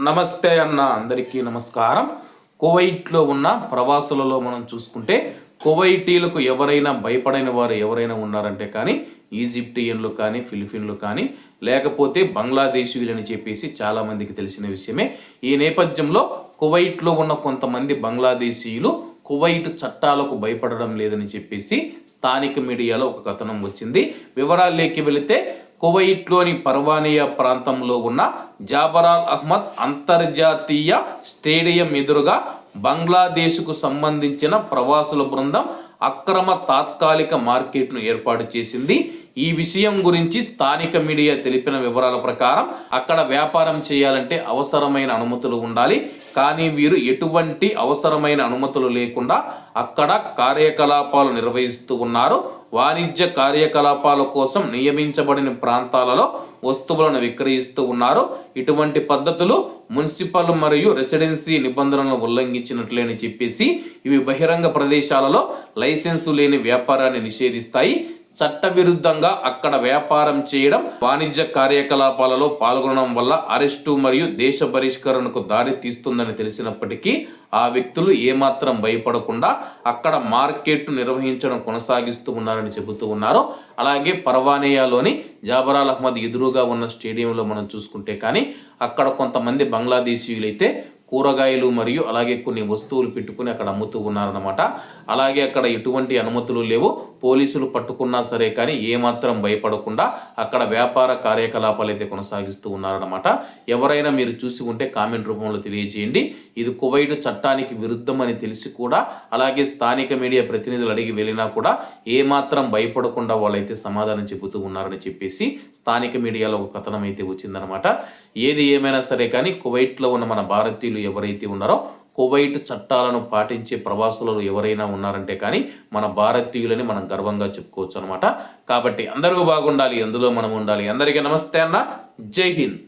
నమస్తే అన్న అందరికీ నమస్కారం. కువైట్లో ఉన్న ప్రవాసులలో మనం చూసుకుంటే కువైటీలకు ఎవరైనా భయపడని వారు ఎవరైనా ఉన్నారంటే కానీ ఈజిప్టియన్లు కానీ ఫిలిపిన్లు కానీ లేకపోతే బంగ్లాదేశీయులని చెప్పేసి చాలామందికి తెలిసిన విషయమే. ఈ నేపథ్యంలో కువైట్లో ఉన్న కొంతమంది బంగ్లాదేశీయులు కువైట్ చట్టాలకు భయపడడం లేదని చెప్పేసి స్థానిక మీడియాలో ఒక కథనం వచ్చింది. వివరాల్లోకి వెళితే కువైట్లోని పర్వానియా ప్రాంతంలో ఉన్న జాబరాల్ అహ్మద్ అంతర్జాతీయ స్టేడియం ఎదురుగా బంగ్లాదేశ్కు సంబంధించిన ప్రవాసుల బృందం అక్రమ తాత్కాలిక మార్కెట్ను ఏర్పాటు చేసింది. ఈ విషయం గురించి స్థానిక మీడియా తెలిపిన వివరాల ప్రకారం అక్కడ వ్యాపారం చేయాలంటే అవసరమైన అనుమతులు ఉండాలి. కానీ వీరు ఎటువంటి అవసరమైన అనుమతులు లేకుండా అక్కడ కార్యకలాపాలు నిర్వహిస్తూ ఉన్నారు. వాణిజ్య కార్యకలాపాల కోసం నియమించబడిన ప్రాంతాలలో వస్తువులను విక్రయిస్తూ ఉన్నారు. ఇటువంటి పద్ధతులు మున్సిపల్ మరియు రెసిడెన్సీ నిబంధనలను ఉల్లంఘించినట్లేని చెప్పేసి ఇవి బహిరంగ ప్రదేశాలలో లైసెన్సు లేని వ్యాపారాన్ని నిషేధిస్తాయి. చట్టవిరుద్ధంగా అక్కడ వ్యాపారం చేయడం, వాణిజ్య కార్యకలాపాలలో పాల్గొనడం వల్ల అరెస్టు మరియు దేశ బహిష్కరణకు దారి తీస్తుందని తెలిసినప్పటికీ ఆ వ్యక్తులు ఏమాత్రం భయపడకుండా అక్కడ మార్కెట్ నిర్వహించడం కొనసాగిస్తూ ఉన్నారని చెబుతూ ఉన్నారు. అలాగే పర్వానియాలోని జాబరాల్ అహ్మద్ ఎదురుగా ఉన్న స్టేడియంలో మనం చూసుకుంటే కానీ అక్కడ కొంతమంది బంగ్లాదేశీయులైతే కూరగాయలు మరియు అలాగే కొన్ని వస్తువులు పెట్టుకుని అక్కడ అమ్ముతూ ఉన్నారన్నమాట. అలాగే అక్కడ ఎటువంటి అనుమతులు లేవు. పోలీసులు పట్టుకున్నా సరే కానీ ఏమాత్రం భయపడకుండా అక్కడ వ్యాపార కార్యకలాపాలు అయితే కొనసాగిస్తూ ఉన్నారన్నమాట. ఎవరైనా మీరు చూసి ఉంటే కామెంట్ రూపంలో తెలియజేయండి. ఇది కువైట్ చట్టానికి విరుద్ధమని తెలిసి కూడా అలాగే స్థానిక మీడియా ప్రతినిధులు అడిగి వెళ్ళినా కూడా ఏమాత్రం భయపడకుండా వాళ్ళైతే సమాధానం చెబుతూ ఉన్నారని చెప్పేసి స్థానిక మీడియాలో ఒక కథనం అయితే వచ్చిందనమాట. ఏది ఏమైనా సరే కానీ కువైట్లో ఉన్న మన భారతీయులు ఎవరైతే ఉన్నారో కువైట్ చట్టాలను పాటించే ప్రవాసులు ఎవరైనా ఉన్నారంటే కానీ మన భారతీయులని మనం గర్వంగా చెప్పుకోవచ్చు అనమాట. కాబట్టి అందరూ బాగుండాలి, అందులో మనం ఉండాలి. అందరికీ నమస్తే అన్న, జై హింద్.